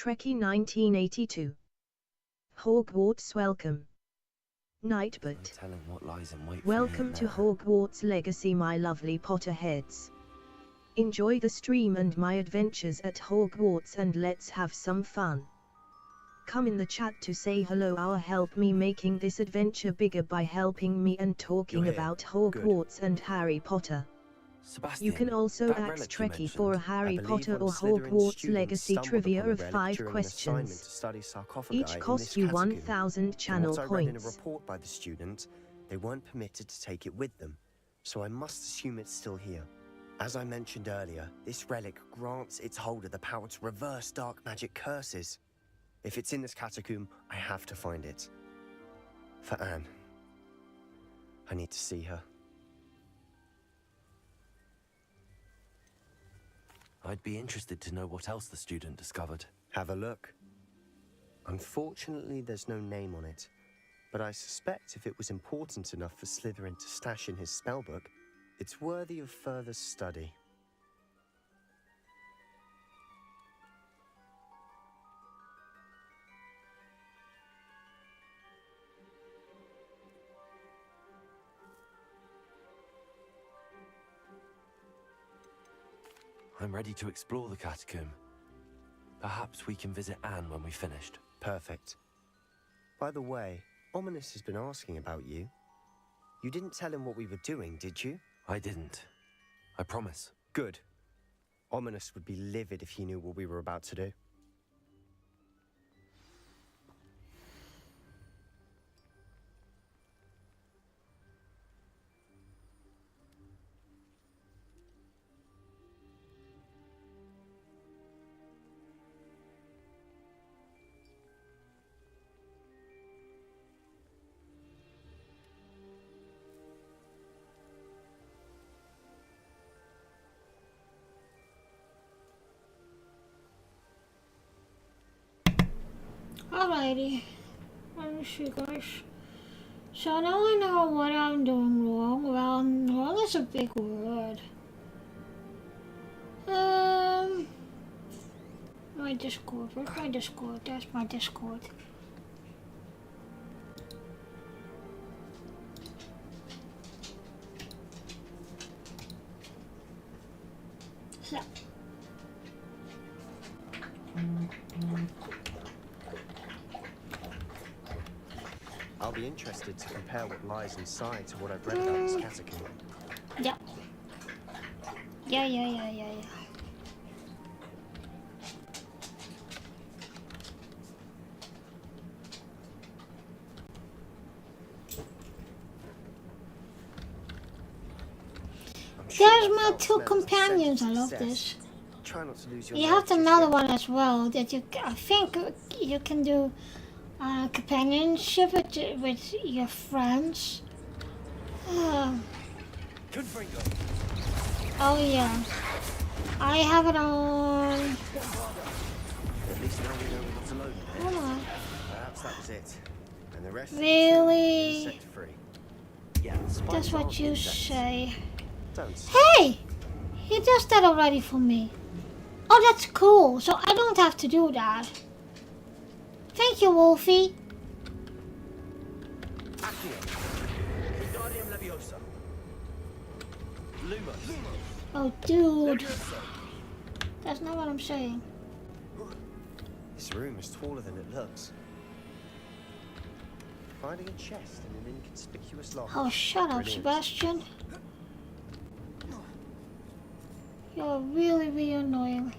Trekkie 1982. Hogwarts welcome. Nightbot. Welcome to Hogwarts Legacy, my lovely Potterheads. Enjoy the stream and my adventures at Hogwarts, and let's have some fun. Come in the chat to say hello or help me making this adventure bigger by helping me and talking about Hogwarts and Harry Potter. Sebastian, You can also that ask relic you Trekkie for a mentioned, Harry I believe Potter one or of Slytherin's Hogwarts students Legacy stumbled trivia upon a of relic 5 during an assignment questions. to study sarcophagi Each in cost this you catacomb. 1000 From channel what I read in a points. report by the student, they weren't permitted to take it with them, so I must assume it's still here. As I mentioned earlier, this relic grants its holder the power to reverse dark magic curses. If it's in this catacomb, I have to find it. For Anne. I need to see her. I'd be interested to know what else the student discovered. Have a look. Unfortunately, there's no name on it, but I suspect if it was important enough for Slytherin to stash in his spellbook, it's worthy of further study. I'm ready to explore the catacomb. Perhaps we can visit Anne when we've finished. Perfect. By the way, Ominous has been asking about you. You didn't tell him what we were doing, did you? I didn't. I promise. Good. Ominous would be livid if he knew what we were about to do. Alrighty, let me see, guys. So now I know what I'm doing wrong. Well, wrong is a big word. My Discord. Where's my Discord? That's my Discord. So. I'll be interested to compare what lies inside to what I've read about this catacomb. Yeah. Yeah. There's my two companions. I love this. Try not to lose your You have nerve just another yet. one as well that I think you can do companionship with your friends. Oh yeah, I have it on. At least now we know we're not alone. Hold on. Perhaps that was it. And the rest Really? is set free. Yeah, That's what you say. Don't. Hey, he does that already for me. Oh, that's cool. So I don't have to do that. Thank you, Wolfie. Oh, dude. That's not what I'm saying. This room is taller than it looks. Finding a chest in an inconspicuous lock. Oh, shut up, Brilliant. Sebastian. You're really, really annoying.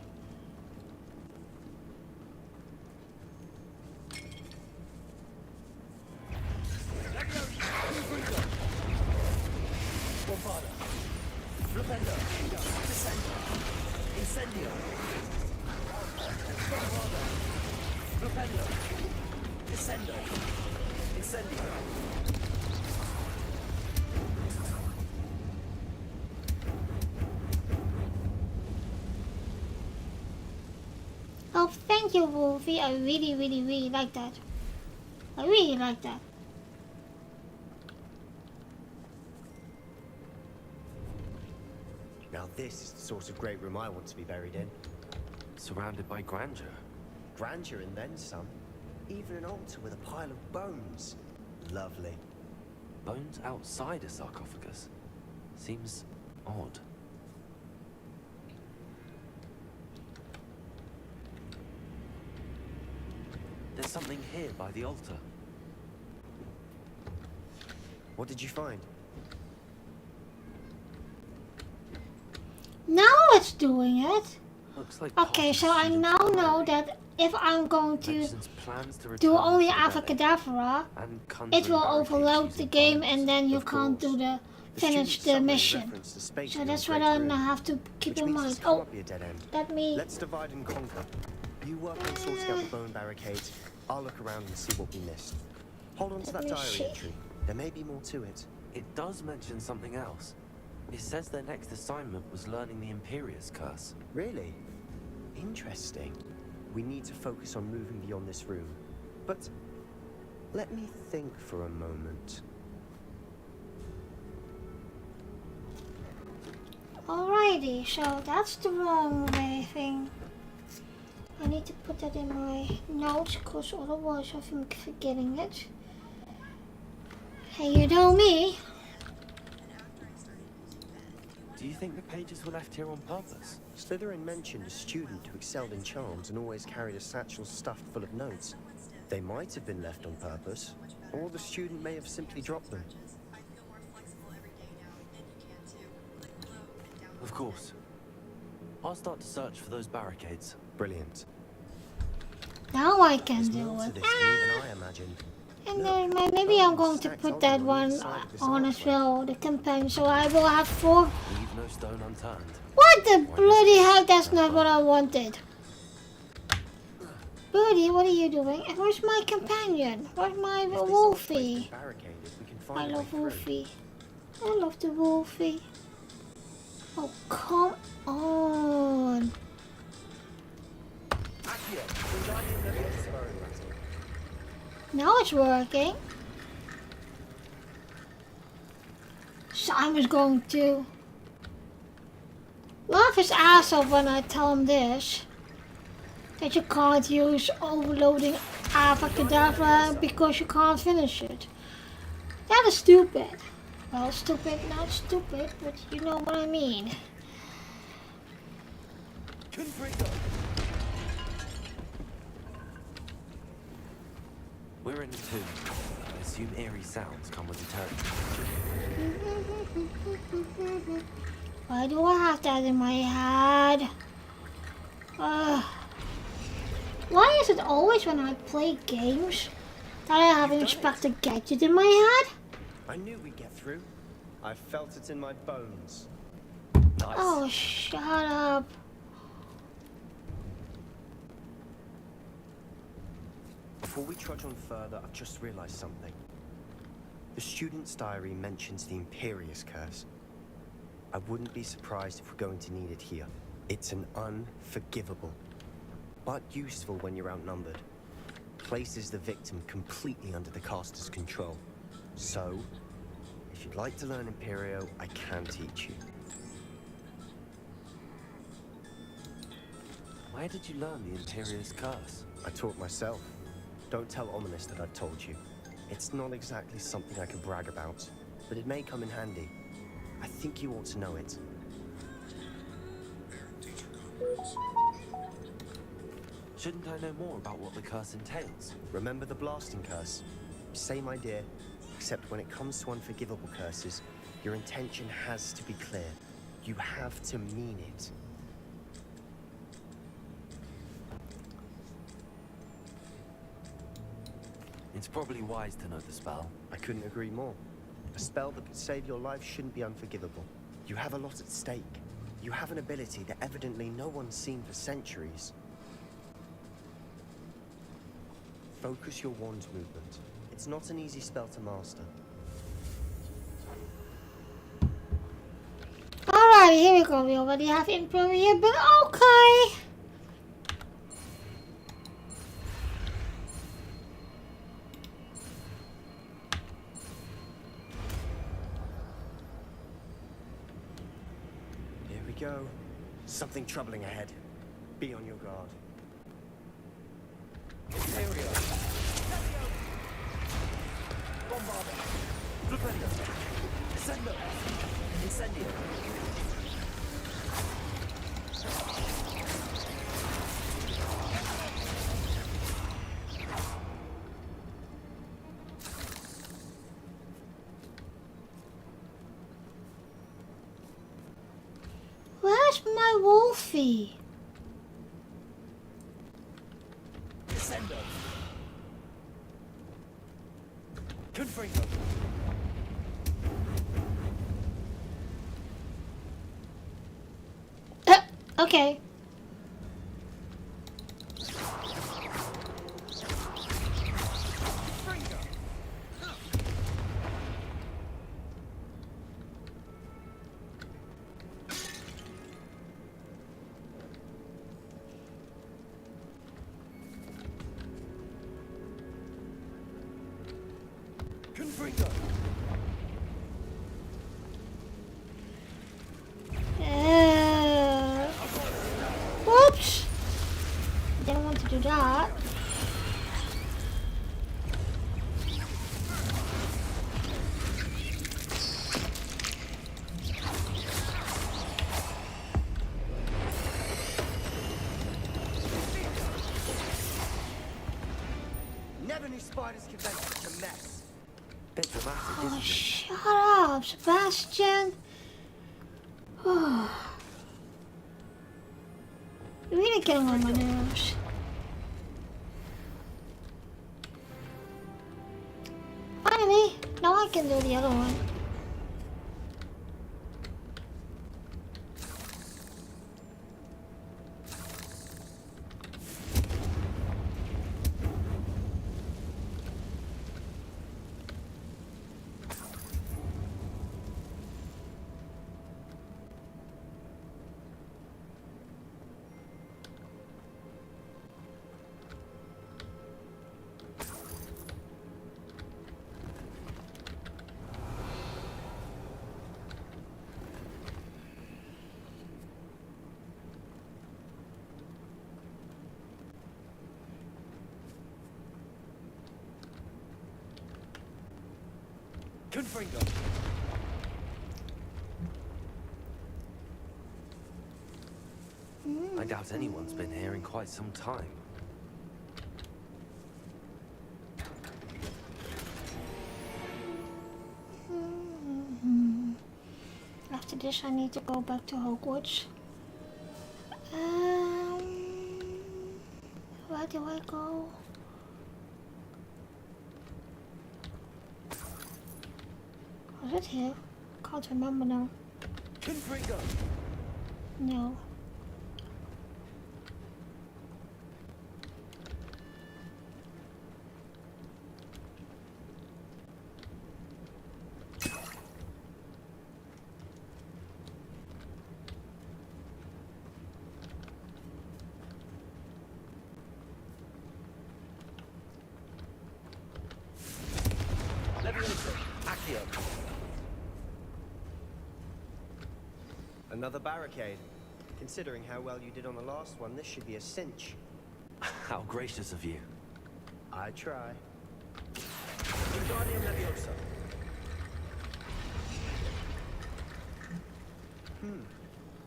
Oh, thank you, Wolfie. I really, really, really like that. I really like that. Now this is the sort of great room I want to be buried in. Surrounded by grandeur. Grandeur and then some. Even an altar with a pile of bones. Lovely. Bones outside a sarcophagus? Seems odd. There's something here by the altar. What did you find? Now it's doing it. Looks like Okay, so I now know that if I'm going to do only Avacadabra, it will overload the game and then you can't do the finish the mission. So that's what I have to keep in mind. Oh, let me. Let's divide and conquer. You work on sorting out the bone barricades. I'll look around and see what we missed. Hold on to that diary entry. There may be more to it. It does mention something else. It says their next assignment was learning the Imperious Curse. Really? Interesting. We need to focus on moving beyond this room. But let me think for a moment. Alrighty, so that's the wrong way thing. I need to put that in my notes, because otherwise I'm forgetting it. Hey, you know me. Do you think the pages were left here on purpose? Slytherin mentioned a student who excelled in charms and always carried a satchel stuffed full of notes. They might have been left on purpose, or the student may have simply dropped them. Of course. I'll start to search for those barricades. Brilliant. Now I can There's do more to it. this than even I imagined. And then maybe I'm going to put that one on as well, the campaign, so I will have 4. Leave no stone unturned. What the bloody heck? That's not what I wanted. Birdie, what are you doing? And where's my companion? Where's my Wolfie? I love Wolfie. I love the Wolfie. Oh, come on. Now it's working. Simon's going to laugh his ass off when I tell him this. That you can't use overloading Avacadabra because you can't finish it. That is stupid. Well, stupid, not stupid, but you know what I mean. We're in the tomb. I assume eerie sounds come with eternity. Why do I have that in my head? Why is it always when I play games that I have an Inspector Gadget in my head? I knew we'd get through. I felt it in my bones. Nice. Oh, shut up. Before we trudge on further, I've just realized something. The student's diary mentions the Imperious Curse. I wouldn't be surprised if we're going to need it here. It's an unforgivable, but useful when you're outnumbered. Places the victim completely under the caster's control. So, if you'd like to learn Imperio, I can teach you. Where did you learn the Imperious Curse? I taught myself. Don't tell Ominous that I've told you. It's not exactly something I can brag about, but it may come in handy. I think you ought to know it. Shouldn't I know more about what the curse entails? Remember the blasting curse? Same idea, except when it comes to unforgivable curses, your intention has to be clear. You have to mean it. It's probably wise to know the spell. I couldn't agree more. A spell that could save your life shouldn't be unforgivable. You have a lot at stake. You have an ability that evidently no one's seen for centuries. Focus your wand's movement. It's not an easy spell to master. Alright, here we go. We already have Imperial, but okay. Here we go. Something troubling ahead. Be on your guard. Where's my Wolfie? Okay. Whoops! Didn't want to do that. Never knew spiders could make such a mess. Bit dramatic, Oh, isn't it? shut up, Sebastian. You're really getting on my nerves. Finally, now I can do the other one. Confringo. I doubt anyone's been here in quite some time. After this, I need to go back to Hogwarts. Where do I go? Was it here? Can't remember now. Confringo. No. Another barricade. Considering how well you did on the last one, this should be a cinch. How gracious of you. I try. Wingardium Leviosa.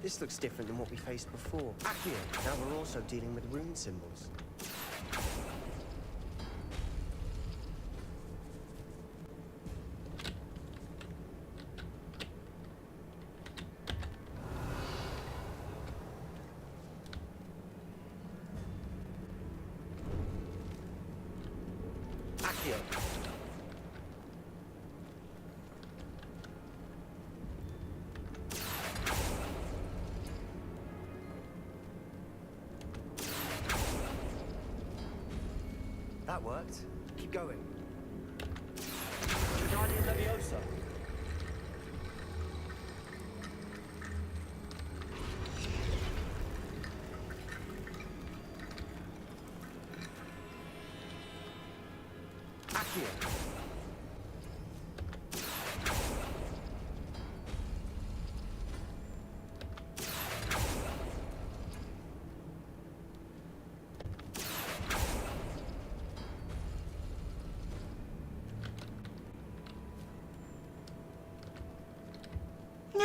This looks different than what we faced before. Accio. Now we're also dealing with rune symbols. Accio. That worked. Keep going. Wingardium Leviosa. Accio.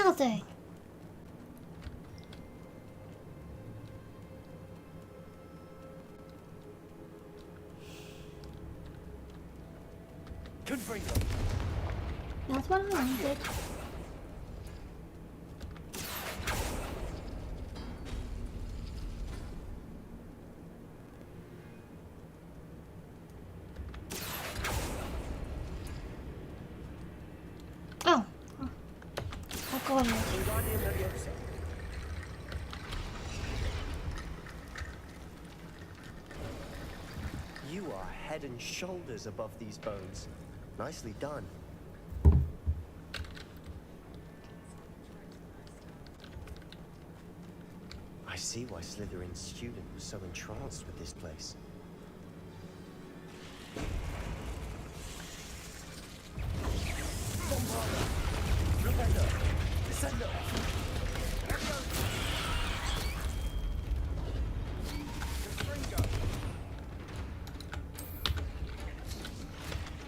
Nothing. Confringo. That's what I wanted. Oh. I got it. You are head and shoulders above these bones. Nicely done. I see why Slytherin's student was so entranced with this place.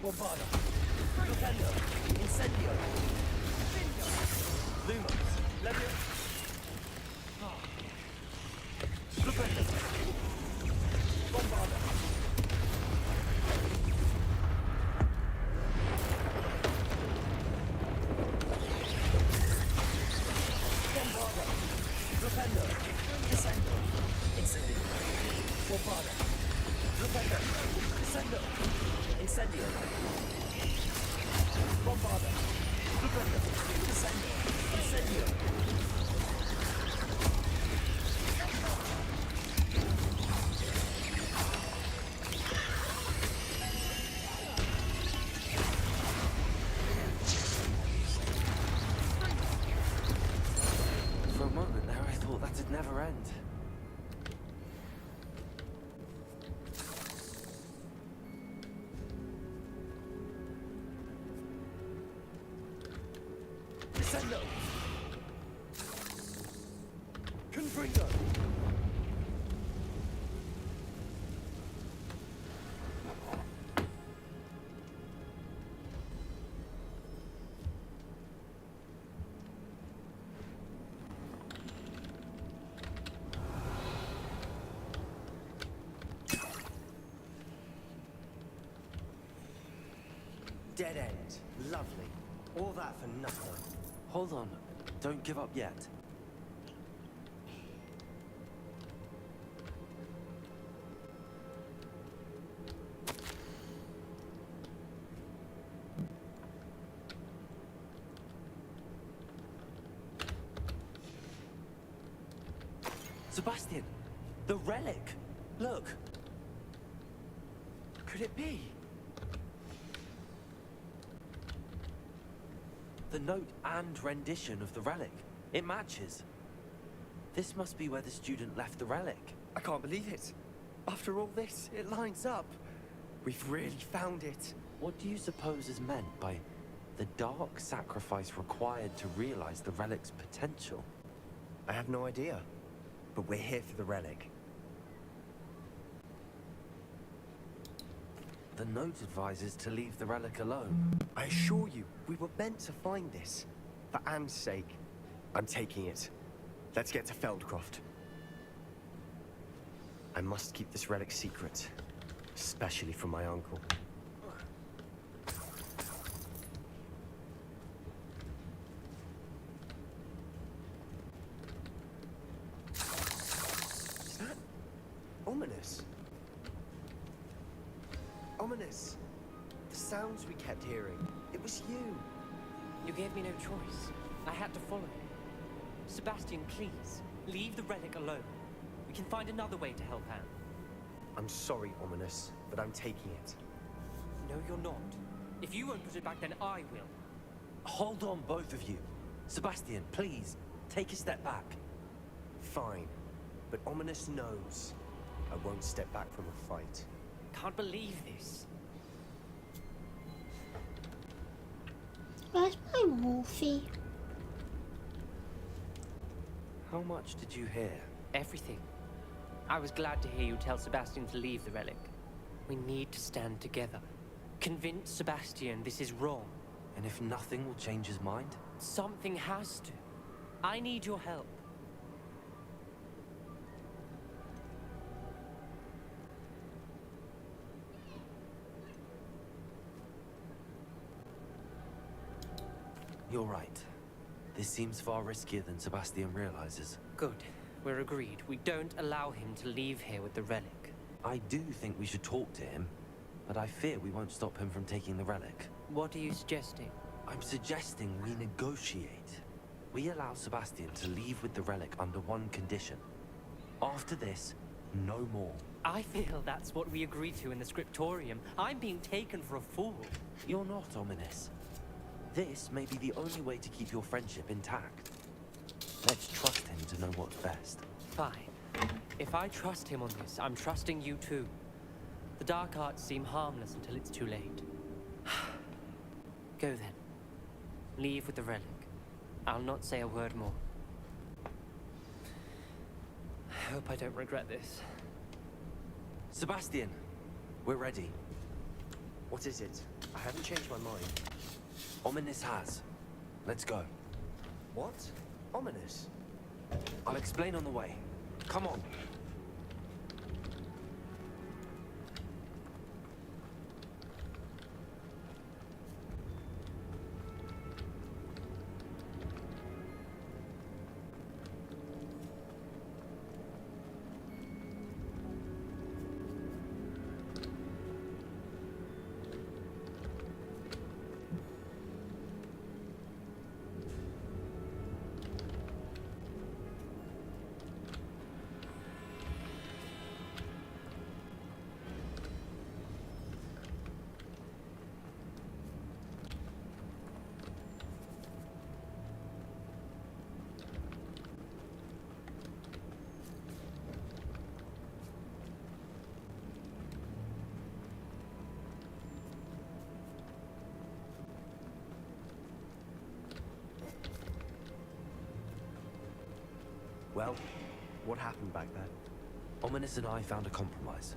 Bombarda. Propendo. Incendio. Lumos. Levio. Propendo. Bombarda. Bombarda. Propendo. Incendio. Incendio. Bombarda. Propendo. Incendio. Incendio. Bombarda. Propendo. Incendio. Incendio. For a moment there, I thought that'd never end. Descendo! Confringo! Dead end. Lovely. All that for nothing. Hold on. Don't give up yet. Sebastian! The relic! Look! Could it be? The note and rendition of the relic. It matches. This must be where the student left the relic. I can't believe it. After all this, it lines up. We've really found it. What do you suppose is meant by the dark sacrifice required to realize the relic's potential? I have no idea. But we're here for the relic. The note advises to leave the relic alone. I assure you, we were meant to find this. For Anne's sake. I'm taking it. Let's get to Feldcroft. I must keep this relic secret. Especially from my uncle. Is that ominous? Ominous. The sounds we kept hearing. It was you. You gave me no choice. I had to follow you. Sebastian, please, leave the relic alone. We can find another way to help Anne. I'm sorry, Ominous, but I'm taking it. No, you're not. If you won't put it back, then I will. Hold on, both of you. Sebastian, please, take a step back. Fine. But Ominous knows. I won't step back from a fight. Can't believe this. Where's my Wolfie? How much did you hear? Everything. I was glad to hear you tell Sebastian to leave the relic. We need to stand together. Convince Sebastian this is wrong. And if nothing will change his mind? Something has to. I need your help. You're right. This seems far riskier than Sebastian realizes. Good. We're agreed. We don't allow him to leave here with the relic. I do think we should talk to him, but I fear we won't stop him from taking the relic. What are you suggesting? I'm suggesting we negotiate. We allow Sebastian to leave with the relic under one condition. After this, no more. I feel that's what we agreed to in the scriptorium. I'm being taken for a fool. You're not, Ominous. This may be the only way to keep your friendship intact. Let's trust him to know what's best. Fine. If I trust him on this, I'm trusting you too. The dark arts seem harmless until it's too late. Go then. Leave with the relic. I'll not say a word more. I hope I don't regret this. Sebastian, we're ready. What is it? I haven't changed my mind. Ominous has. Let's go. What? Ominous? I'll explain on the way. Come on. Well, what happened back there? Ominous and I found a compromise.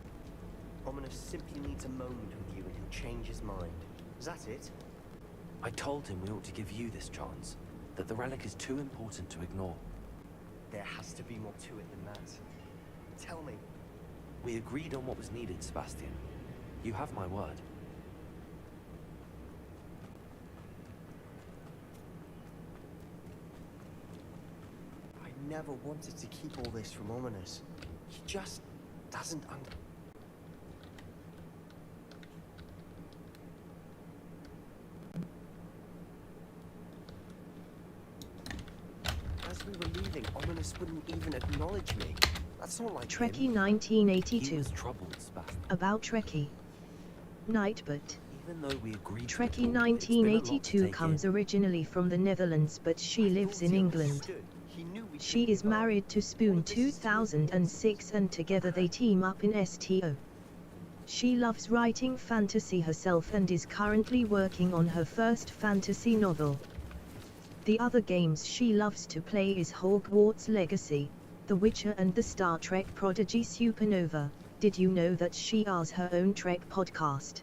Ominous simply needs a moment with you and he'll change his mind. Is that it? I told him we ought to give you this chance, that the relic is too important to ignore. There has to be more to it than that. Tell me. We agreed on what was needed, Sebastian. You have my word. I never wanted to keep all this from Ominous. He just doesn't As we were leaving, Ominous wouldn't even acknowledge me. That's not like Trekkie him. 1982. He was troubled, Sebastian. About Trekkie. Nightbot. Even though we agreed to Trekkie talk, it's been a lot to 1982 take comes in. originally from the Netherlands, but she lives in England. She is married to Spoon 2006 and together they team up in STO. She loves writing fantasy herself and is currently working on her first fantasy novel. The other games she loves to play is Hogwarts Legacy, The Witcher and the Star Trek prodigy Supernova. Did you know that she has her own Trek podcast?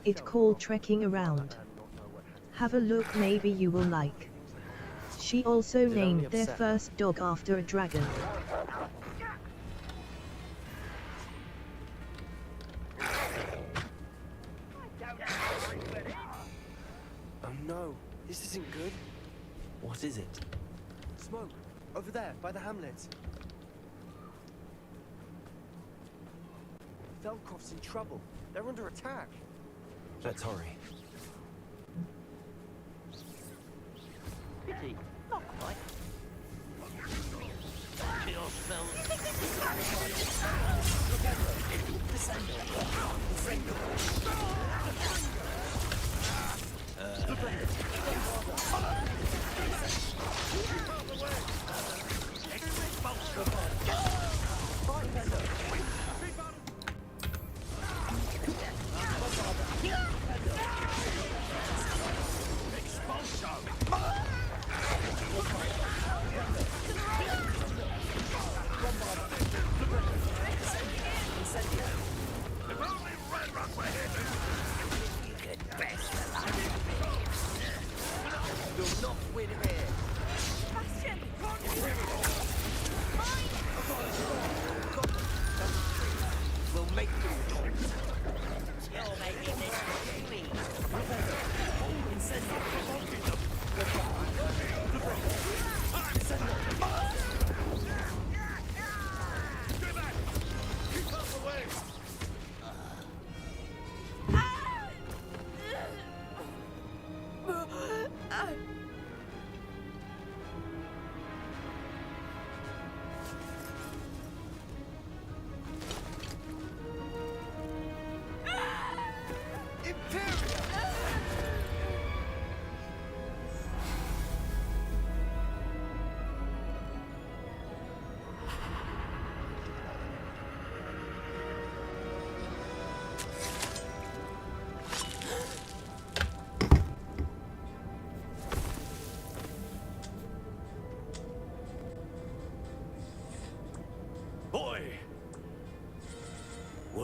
It called Trekking Around. Have a look, maybe you will like. She also named their first dog after a dragon. Oh no, this isn't good. What is it? Smoke, over there, by the hamlet. Velkov's in trouble. They're under attack. Let's hurry. Pity. Not quite.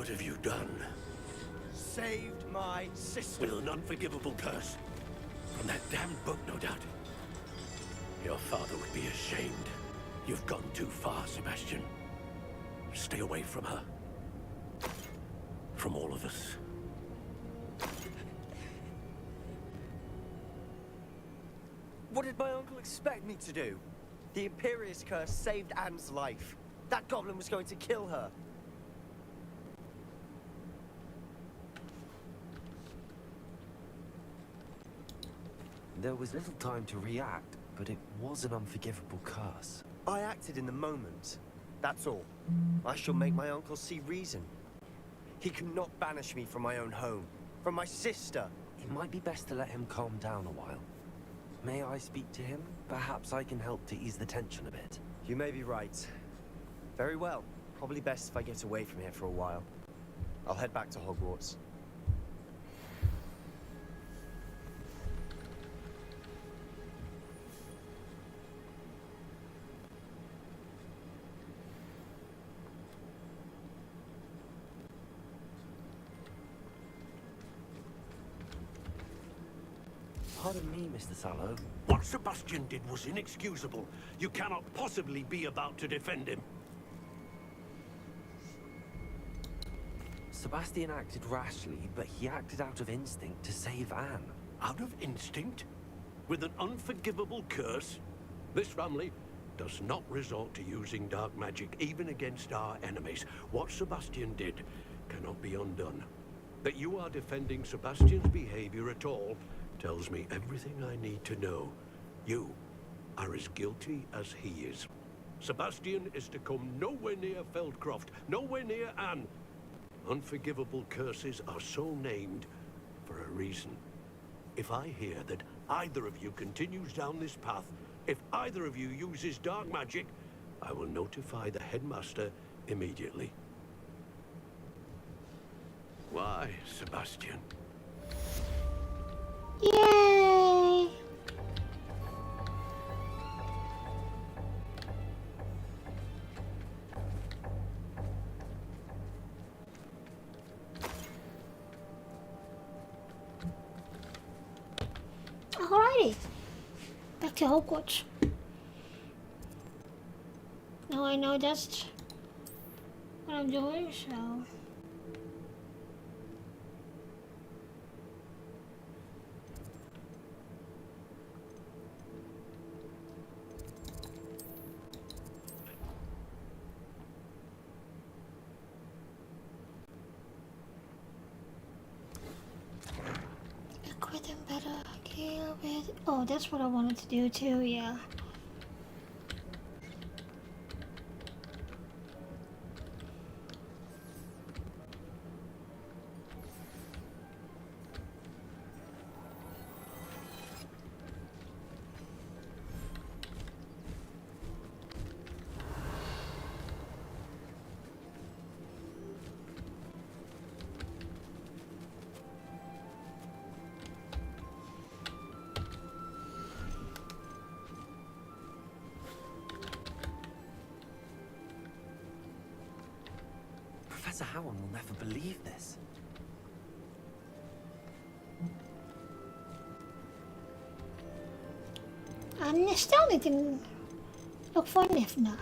What have you done? Saved my sister. With an unforgivable curse. From that damned book, no doubt. Your father would be ashamed. You've gone too far, Sebastian. Stay away from her. From all of us. What did my uncle expect me to do? The Imperious curse saved Anne's life. That goblin was going to kill her. There was little time to react, but it was an unforgivable curse. I acted in the moment. That's all. I shall make my uncle see reason. He cannot banish me from my own home, from my sister. It might be best to let him calm down a while. May I speak to him? Perhaps I can help to ease the tension a bit. You may be right. Very well. Probably best if I get away from here for a while. I'll head back to Hogwarts. Pardon me, Mr. Sallow. What Sebastian did was inexcusable. You cannot possibly be about to defend him. Sebastian acted rashly, but he acted out of instinct to save Anne. Out of instinct? With an unforgivable curse? This family does not resort to using dark magic even against our enemies. What Sebastian did cannot be undone. That you are defending Sebastian's behavior at all tells me everything I need to know. You are as guilty as he is. Sebastian is to come nowhere near Feldcroft, nowhere near Anne. Unforgivable curses are so named for a reason. If I hear that either of you continues down this path, if either of you uses dark magic, I will notify the headmaster immediately. Why, Sebastian? Yay! Alrighty, back to Hogwarts. Now I know that's what I'm doing, so... Equip them better, kill with... Oh, that's what I wanted to do too, yeah. Professor Howard will never believe this. En stel niet in... Ook voor Nifna.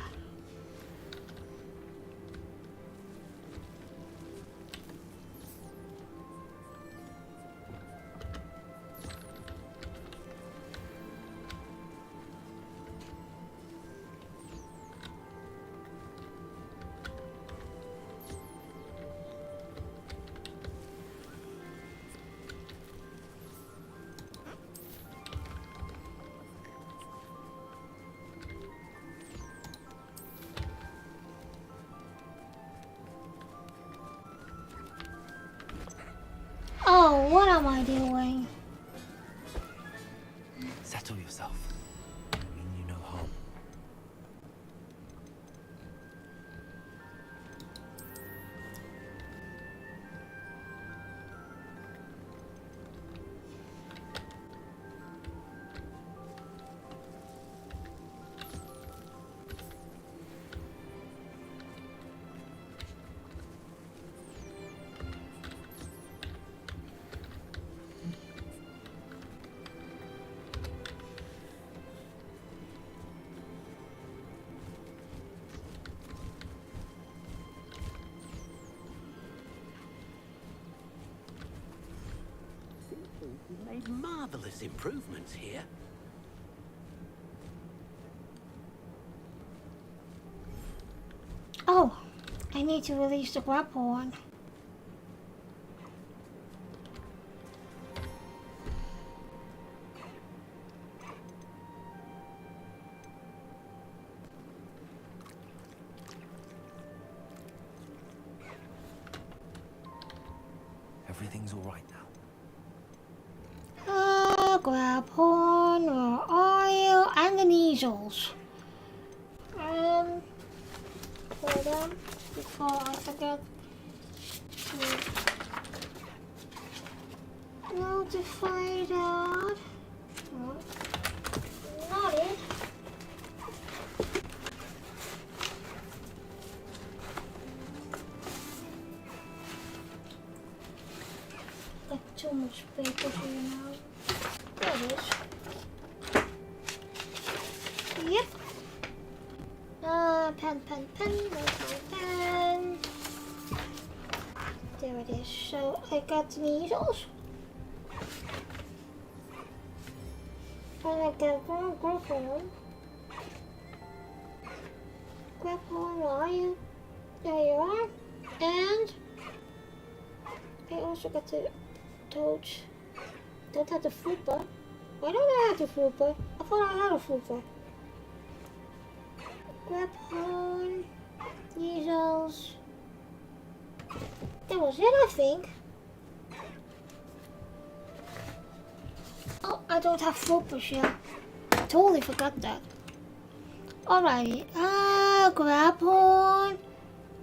Oh, what am I doing? Settle yourself. I mean you no harm. made marvelous improvements here. Oh, I need to release the grab horn. Everything's all right now. Grab horn, where are you? And the measles. Hold on, before I forget to notify that. Oh, not it. Got too much paper here now. There it is. Yep. Pen, where's my pen? There it is. So I got the measles. And I got one grab horn. Grab horn, where are you? There you are. And I also got the toads. Don't have the flooper. Why don't I have the flooper? I thought I had a flooper. Grab horn, measles. That was it, I think. Oh, I don't have flippers yet. Totally forgot that. Alrighty. Grab horn.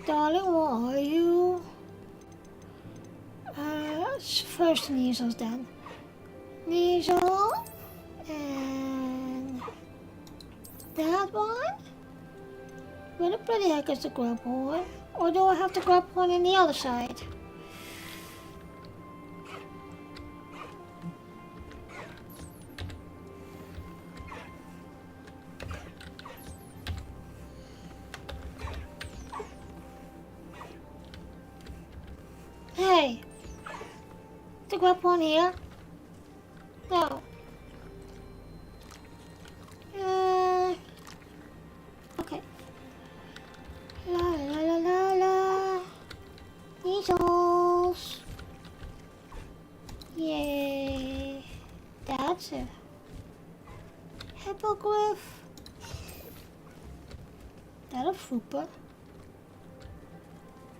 Darling, where are you? First measles then. Measles. And that one. Where the bloody heck is the grab horn? Or do I have the grab horn on the other side? Hey! The grab horn here? No. Okay. La la la la la. Measles. Yay. That's a hippogriff. That a flooper?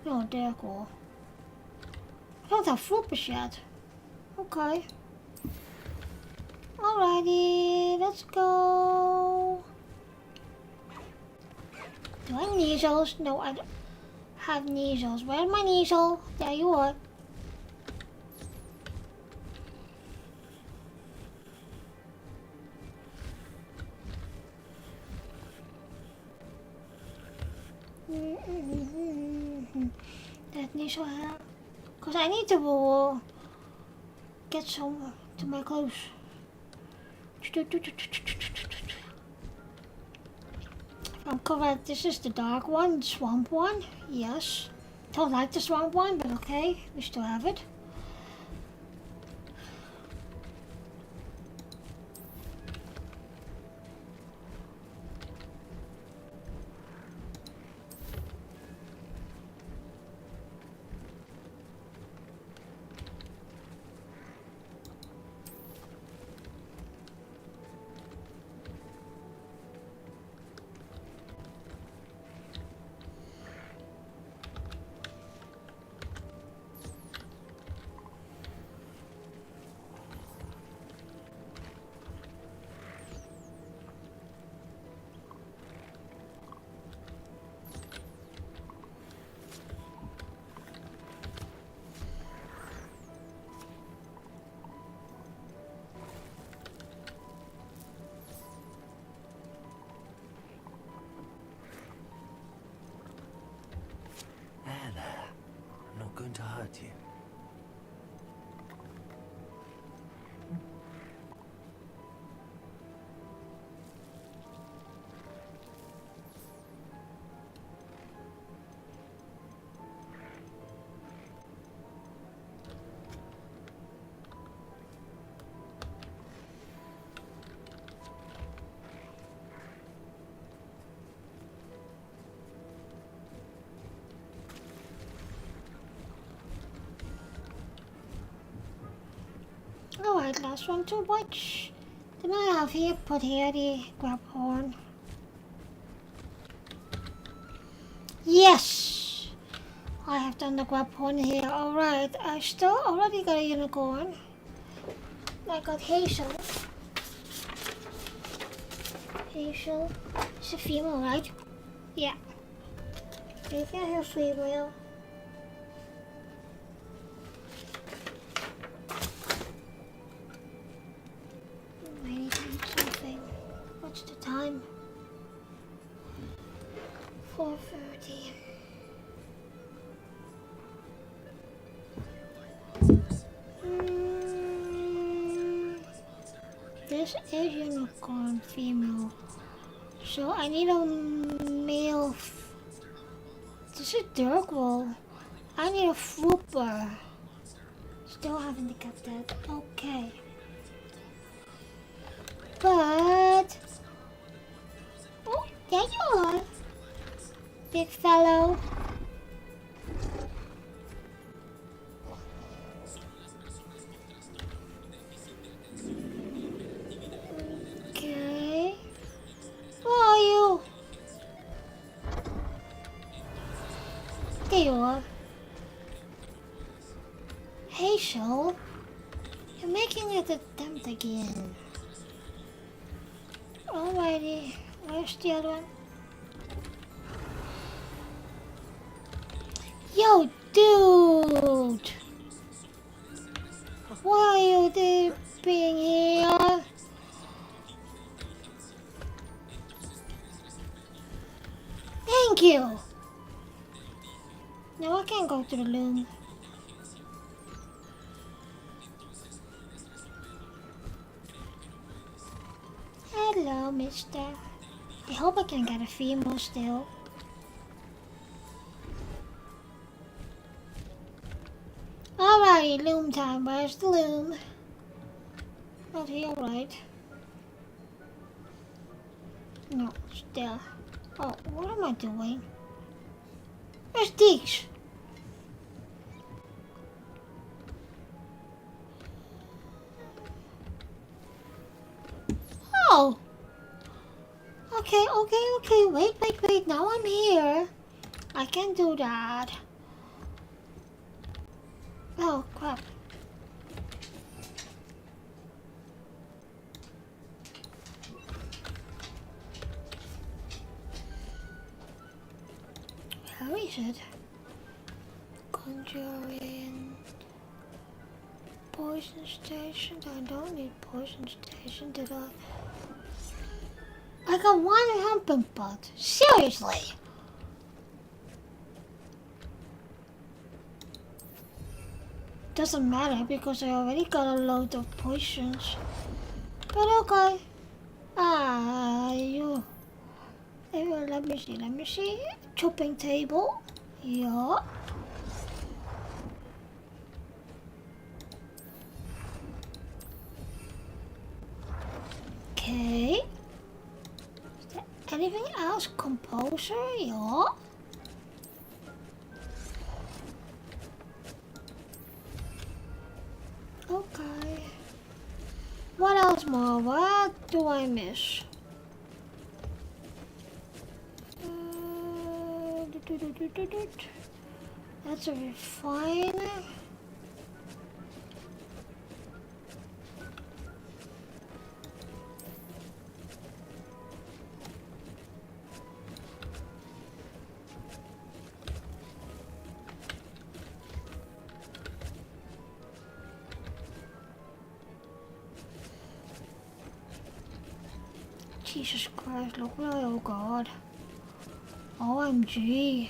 No, there go. I don't have floopers yet. Okay. Alrighty, let's go. Do I have measles? No, I don't have measles. Where's my measles? There you are. That measles have. Because I need to get some to my clothes. If I'm correct, this is the dark one, the swamp one. Yes. Don't like the swamp one, but okay, we still have it. Alright, last one to watch. Then I have here, put here the grab horn. Yes! I have done the grab horn here. Alright, I still already got a unicorn. I got Hazel. Hazel. It's a female, right? Yeah. You can have female. I need to eat something. What's the time? 4:30. This is unicorn female. So I need a male. This is Dirkwall. I need a Frooper. Still haven't got that. Okay. But oh, there you are, big fellow. Okay. Where are you? There you are. Hazel, you're making an attempt again. Alrighty, where's the other one? Yo, dude! Why are you being here? Thank you! Now I can't go to the loom. Hello, mister. I hope I can get a female still. Alrighty, loom time. Where's the loom? Not here, right? No, still. Oh, what am I doing? Where's these? Oh! Okay, wait, now I'm here. I can do that. Oh, crap. Where is it? Conjuring. Poison station. I don't need poison station, did I? I got one humping pot. Seriously? Doesn't matter because I already got a load of potions. But okay. You. Let me see. Chopping table. Yeah. Okay. Is there anything else? Composer? Yeah. Okay. What else more? What do I miss? That's a refiner. Jesus Christ, look at oh god. OMG.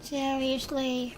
Seriously.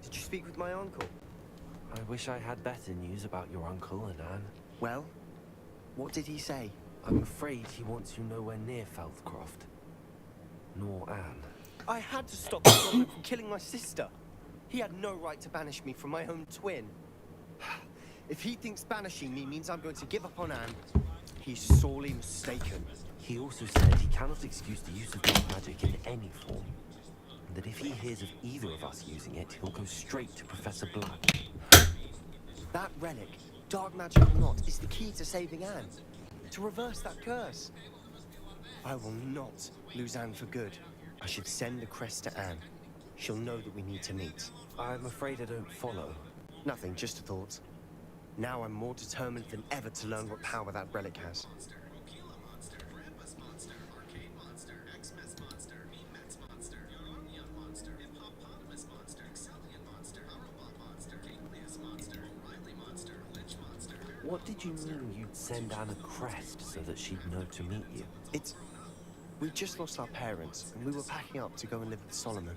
Did you speak with my uncle? I wish I had better news about your uncle and Anne. Well, what did he say? I'm afraid he wants you nowhere near Feldcroft. Nor Anne. I had to stop him from killing my sister. He had no right to banish me from my own twin. If he thinks banishing me means I'm going to give up on Anne, he's sorely mistaken. He also said he cannot excuse the use of dark magic in any form. And that if he hears of either of us using it, he'll go straight to Professor Black. That relic, dark magic or not, is the key to saving Anne. To reverse that curse. I will not lose Anne for good. I should send the crest to Anne. She'll know that we need to meet. I'm afraid I don't follow. Nothing, just a thought. Now I'm more determined than ever to learn what power that relic has. What did you mean you'd send Anne a crest so that she'd know to meet you? We just lost our parents, and we were packing up to go and live with Solomon.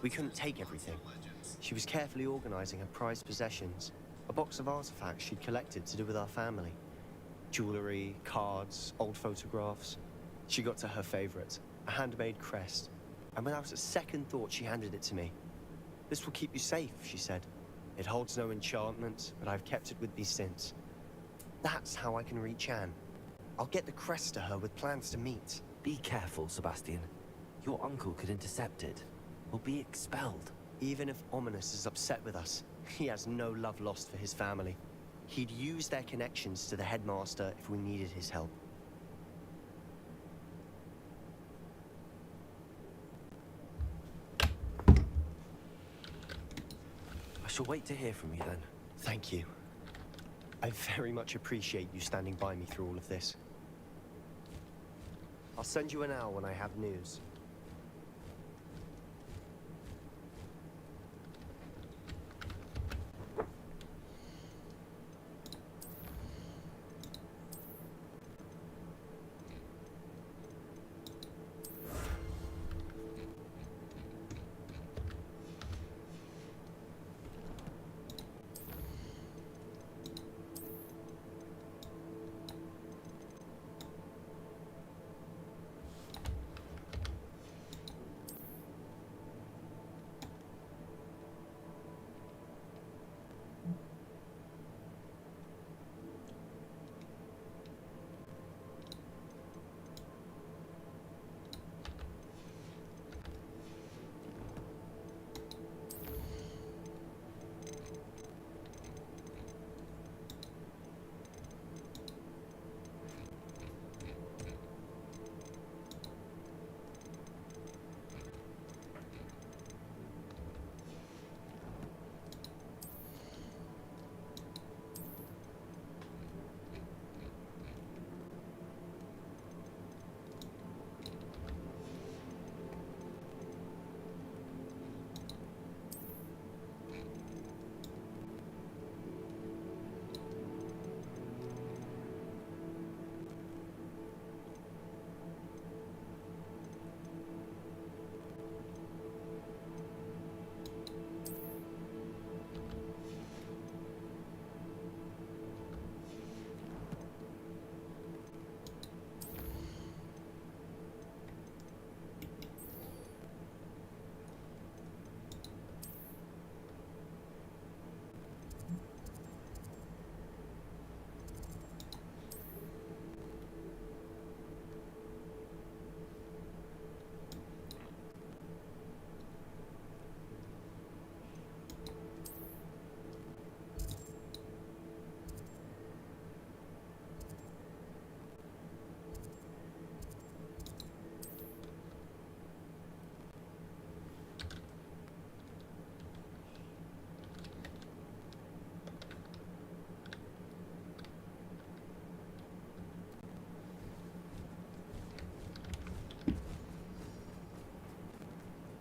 We couldn't take everything. She was carefully organizing her prized possessions, a box of artifacts she'd collected to do with our family. Jewelry, cards, old photographs. She got to her favorite, a handmade crest, and without a second thought she handed it to me. "This will keep you safe," she said. "It holds no enchantment, but I've kept it with me since." That's how I can reach Anne. I'll get the crest to her with plans to meet. Be careful, Sebastian. Your uncle could intercept it. We'll be expelled. Even if Ominous is upset with us, he has no love lost for his family. He'd use their connections to the headmaster if we needed his help. I shall wait to hear from you then. Thank you. I very much appreciate you standing by me through all of this. I'll send you an hour when I have news.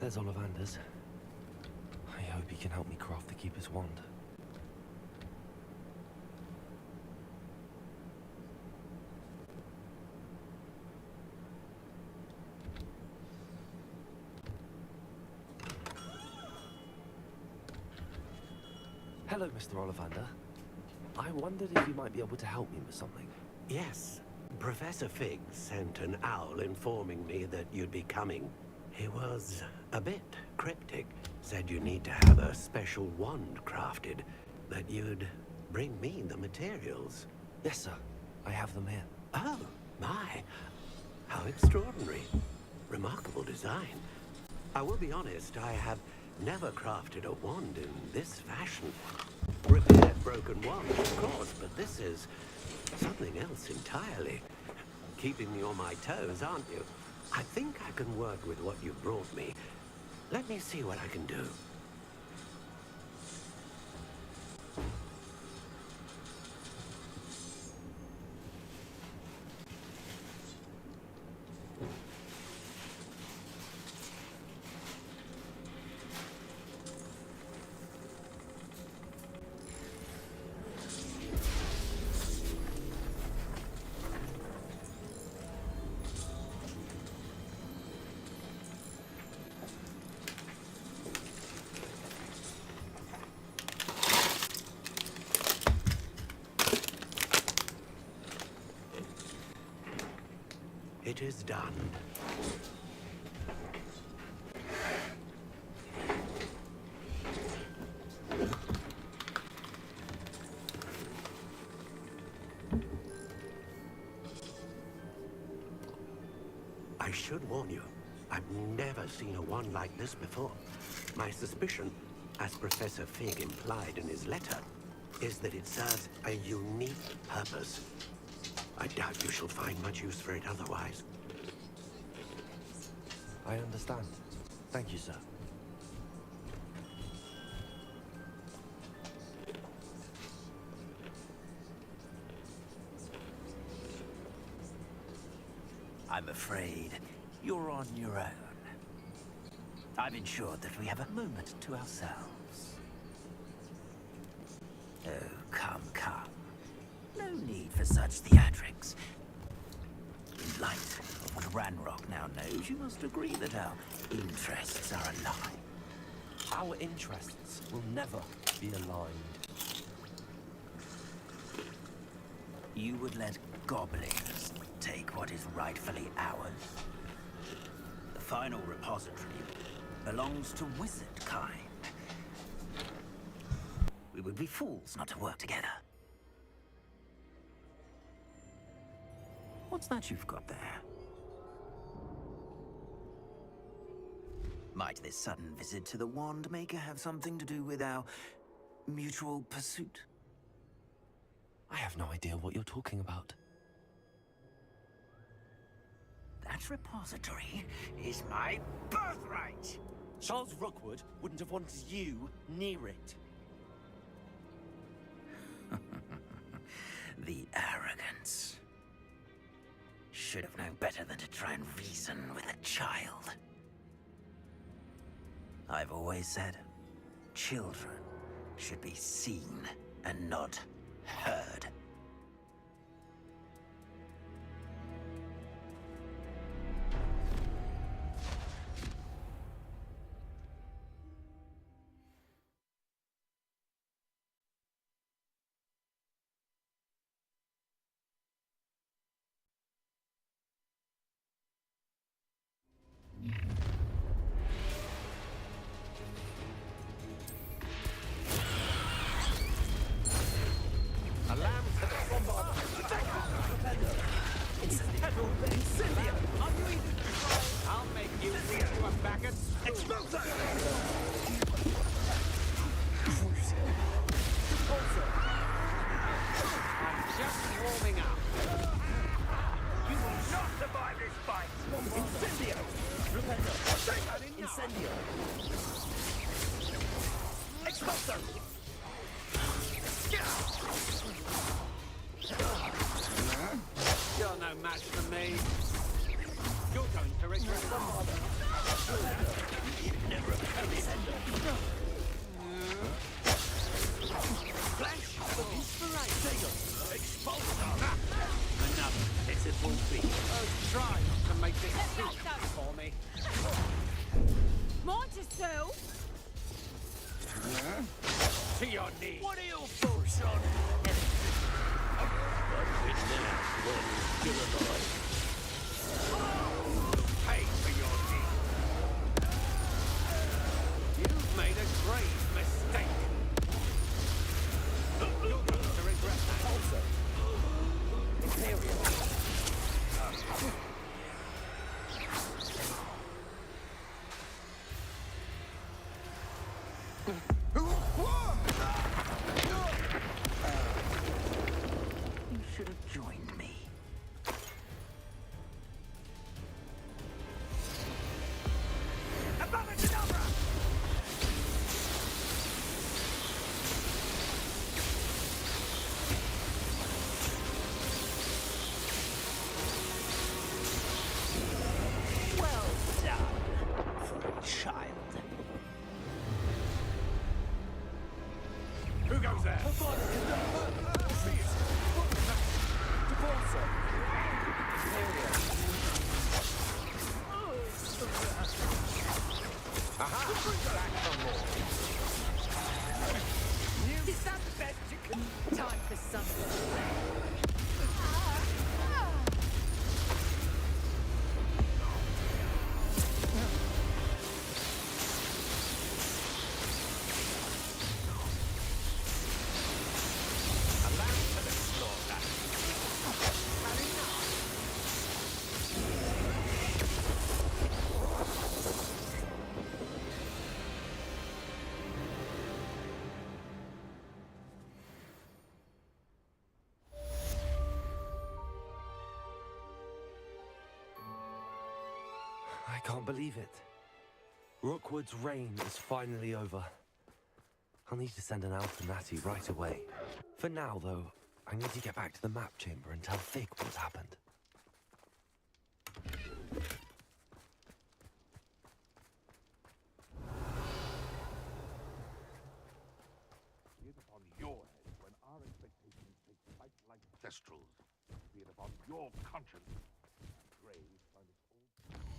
There's Ollivander's. I hope he can help me craft the Keeper's wand. Hello, Mr. Ollivander. I wondered if you might be able to help me with something. Yes, Professor Fig sent an owl informing me that you'd be coming. He was a bit cryptic. Said you need to have a special wand crafted, that you'd bring me the materials. Yes, sir. I have them here. Oh, my. How extraordinary. Remarkable design. I will be honest, I have never crafted a wand in this fashion. Repaired broken wands, of course, but this is something else entirely. Keeping me on my toes, aren't you? I think I can work with what you brought me. Let me see what I can do. It is done. I should warn you, I've never seen a wand like this before. My suspicion, as Professor Fig implied in his letter, is that it serves a unique purpose. I doubt you shall find much use for it otherwise. I understand. Thank you, sir. I'm afraid you're on your own. I've ensured that we have a moment to ourselves. Oh, come, come. No need for such theatrics. In light of what Ranrock now knows, you must agree that our interests are aligned. Our interests will never be aligned. You would let goblins take what is rightfully ours? The final repository belongs to wizard kind. We would be fools not to work together. What's that you've got there? Might this sudden visit to the Wand Maker have something to do with our mutual pursuit? I have no idea what you're talking about. That repository is my birthright! Charles Rookwood wouldn't have wanted you near it. The arrogance. Should have known better than to try and reason with a child. I've always said, children should be seen and not heard. You're no match for me. You're going to regret Never a send-off. Flash of inspiration. Expulsor. Another pitiful beast. Oh, try to make this easy for me. Montesu! To your knees. What are your thoughts on I've been there while you're still alive. Pay for your deed. You've made a grave mistake. You're going to regret that. Also, Imperial. You should have joined me. Well done for a child. Who goes there? Is that the best you can? Time for something. I can't believe it. Rookwood's reign is finally over. I'll need to send an elf to Natty right away. For now, though, I need to get back to the map chamber and tell Fig what's happened. Be it upon your head when our expectations take flight like kestrels. Be it upon your conscience. Grave find its old...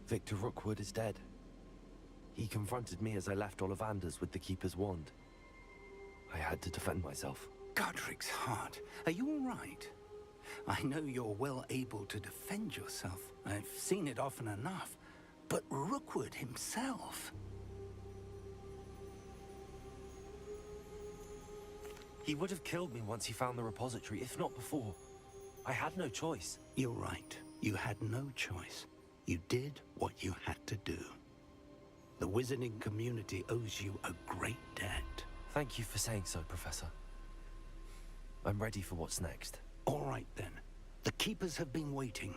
Victor Rookwood is dead. He confronted me as I left Ollivander's with the Keeper's wand. I had to defend myself. Godric's heart. Are you all right? I know you're well able to defend yourself. I've seen it often enough. But Rookwood himself... He would have killed me once he found the repository, if not before. I had no choice. You're right. You had no choice. You did what you had to do. The wizarding community owes you a great debt. Thank you for saying so, Professor. I'm ready for what's next. All right, then. The Keepers have been waiting.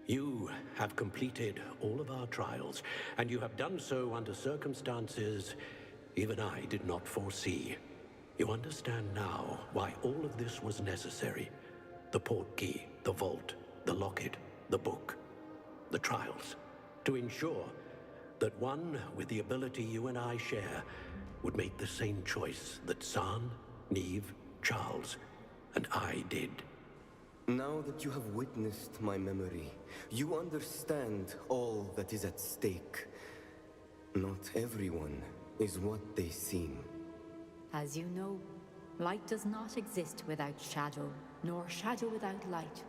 You have completed all of our trials, and you have done so under circumstances even I did not foresee. You understand now why all of this was necessary. The portkey, the vault, the locket, the book, the trials. To ensure that one with the ability you and I share would make the same choice that San, Neve, Charles, and I did. Now that you have witnessed my memory, you understand all that is at stake. Not everyone is what they seem. As you know, light does not exist without shadow, nor shadow without light.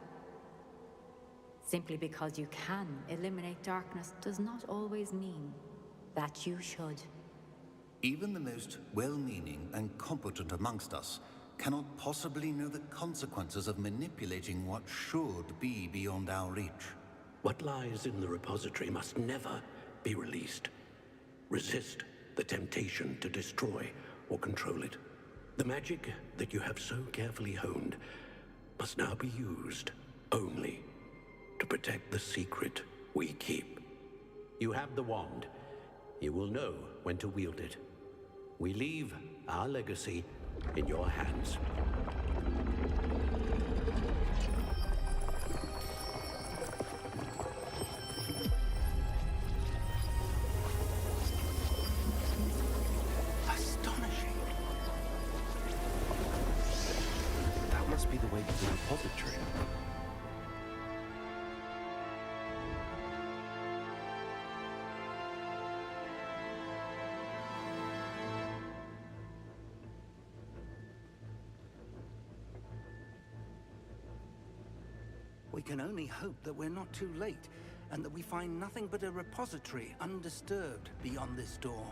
Simply because you can eliminate darkness does not always mean that you should. Even the most well-meaning and competent amongst us cannot possibly know the consequences of manipulating what should be beyond our reach. What lies in the repository must never be released. Resist the temptation to destroy or control it. The magic that you have so carefully honed must now be used only to protect the secret we keep. You have the wand. You will know when to wield it. We leave our legacy in your hands. Astonishing. That must be the way to the repository. We can only hope that we're not too late, and that we find nothing but a repository undisturbed beyond this door.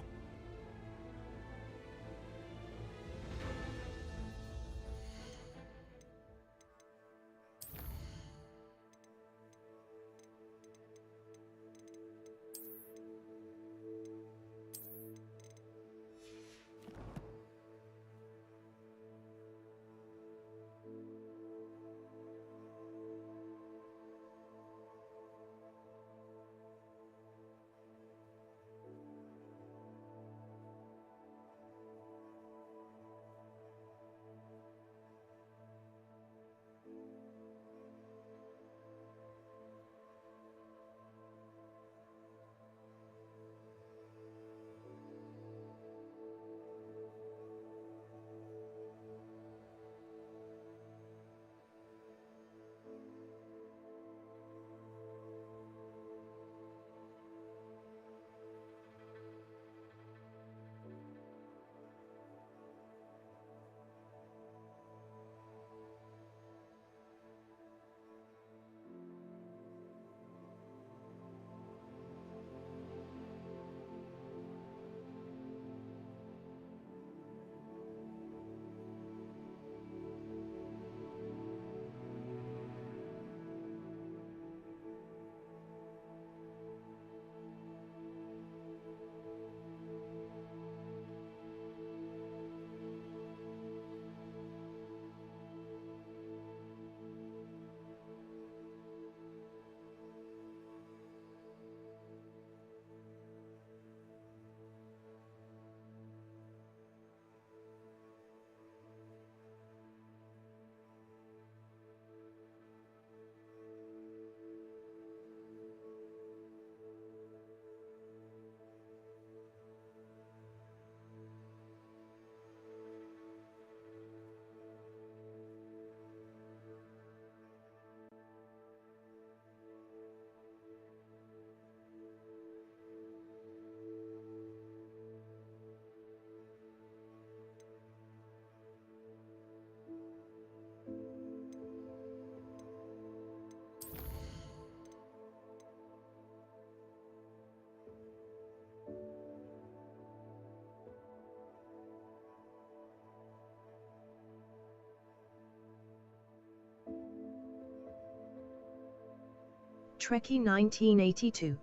Trekkie 1982.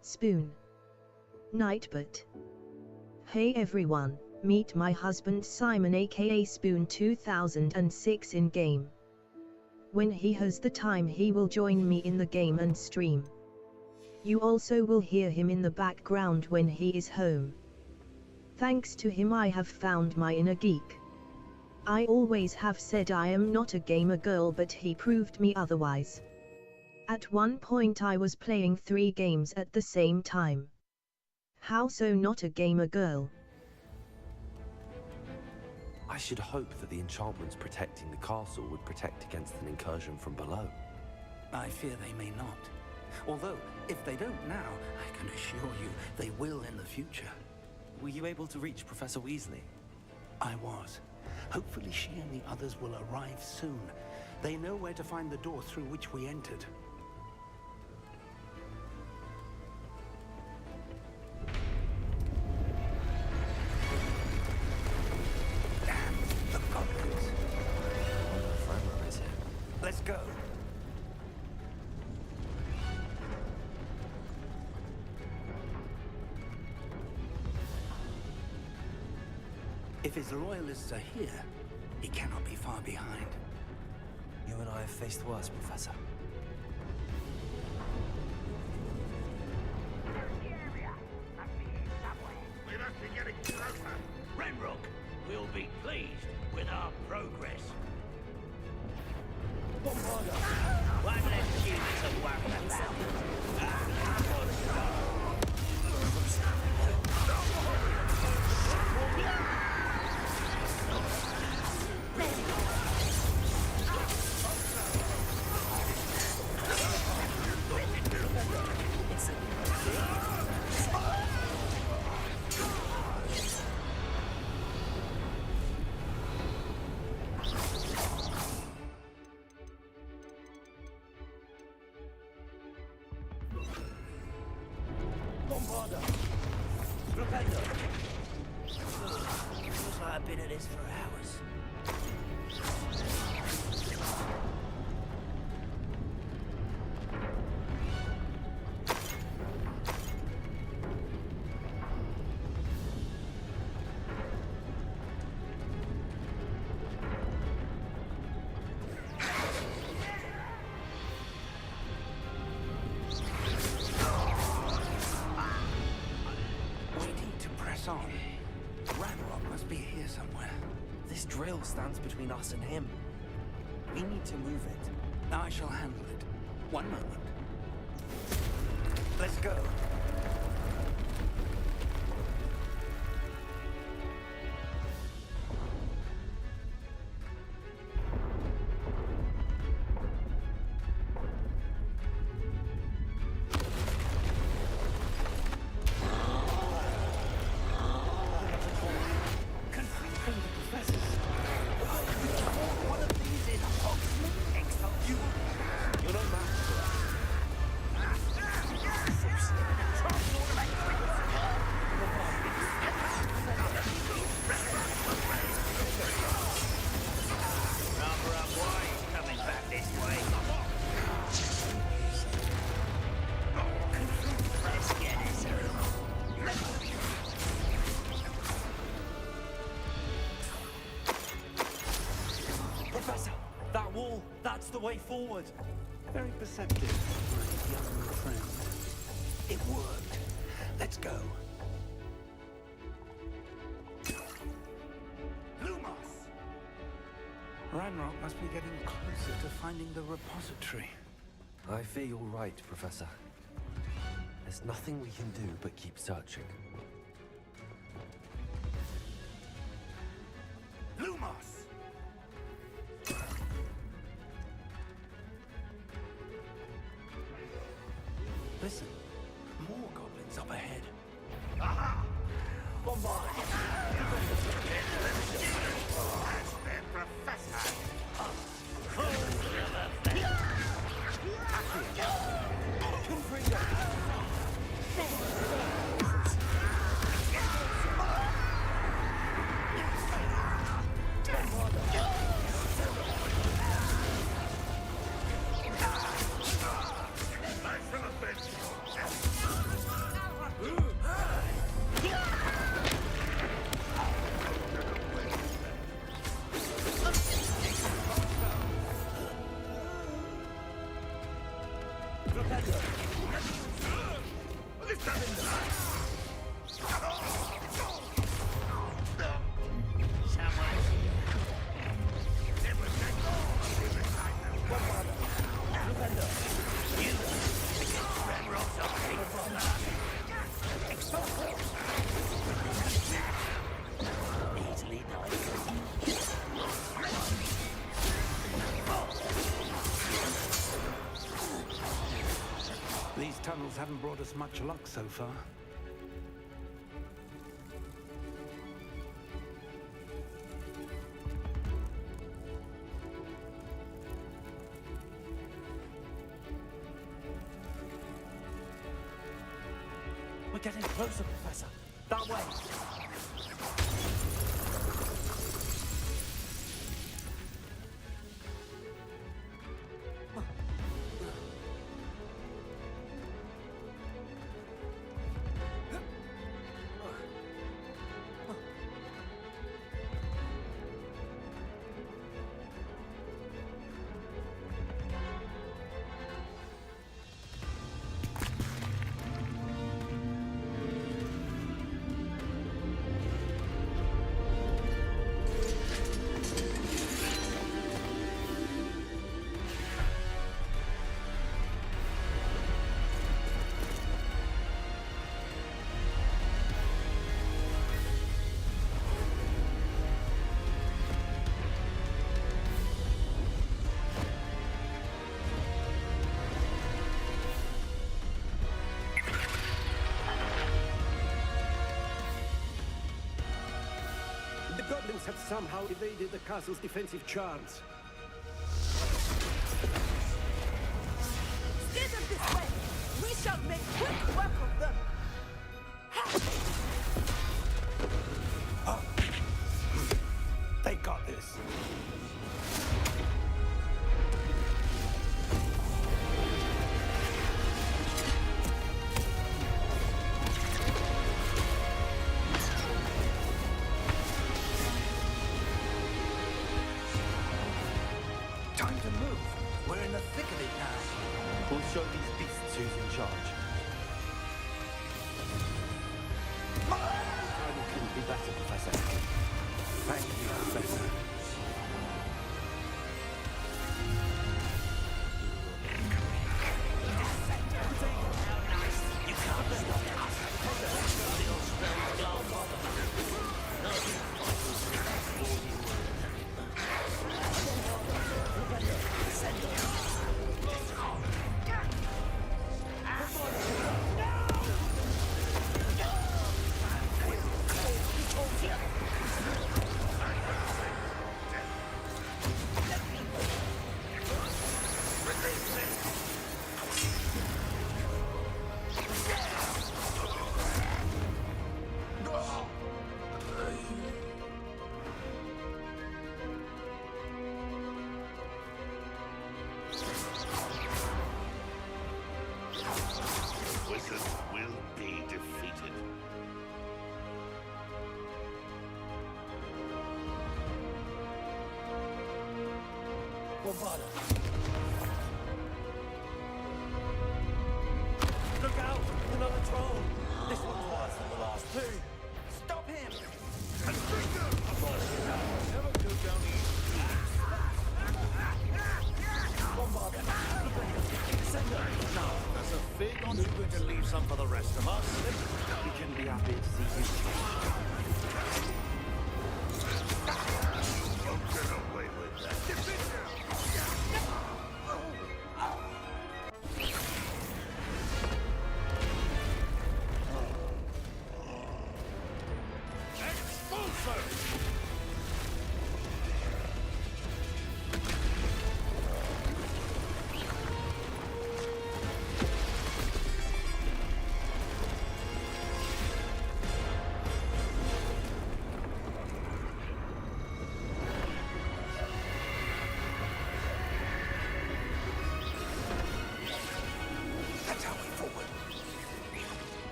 Spoon. Nightbot. Hey everyone, meet my husband Simon aka Spoon 2006 in game. When he has the time he will join me in the game and stream. You also will hear him in the background when he is home. Thanks to him I have found my inner geek. I always have said I am not a gamer girl, but he proved me otherwise. At one point I was playing 3 games at the same time. How so not a gamer girl? I should hope that the enchantments protecting the castle would protect against an incursion from below. I fear they may not. Although, if they don't now, I can assure you they will in the future. Were you able to reach Professor Weasley? I was. Hopefully she and the others will arrive soon. They know where to find the door through which we entered. Damn the goblins. Let's go. If his loyalists are here, he cannot be far behind. You and I have faced worse, Professor. We must be getting closer. Renrock will be pleased with our progress. One less human to worry about. Looks like I've been at this for hours. On. Ranrock must be here somewhere. This drill stands between us and him. We need to move it. I shall handle it. One moment. Let's go. That's the way forward. Very perceptive, my young friend. It worked. Let's go. Lumos! Ranrock must be getting closer to finding the repository. I fear you're right, Professor. There's nothing we can do but keep searching. Lumos! Listen, more goblins up ahead. Aha! Bombard! That's their professor! haven't brought us much luck so far. We're getting closer, Professor. That way. The goblins have somehow evaded the castle's defensive charms. Steer them this way! We shall make quick work of them! They got this. Time to move. We're in the thick of it now. We'll show these beasts who's in charge. Timing couldn't be better, Professor. Thank you, Professor. Wizards will be defeated. Look out! Another troll! This one's worse than the last two. Stop him! Never go down easy. There's a fig on who's going to leave some for the rest of us. We can be happy to see you. Don't get away with that.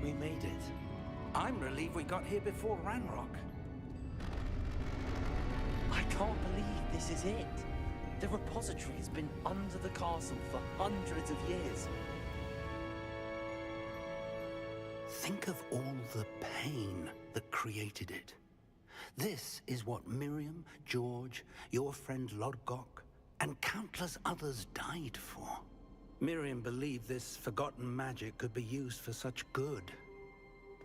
We made it. I'm relieved we got here before Ranrock. I can't believe this is it. The repository has been under the castle for hundreds of years. Think of all the pain that created it. This is what Miriam, George, your friend Lodgok, and countless others died for. Miriam believed this forgotten magic could be used for such good.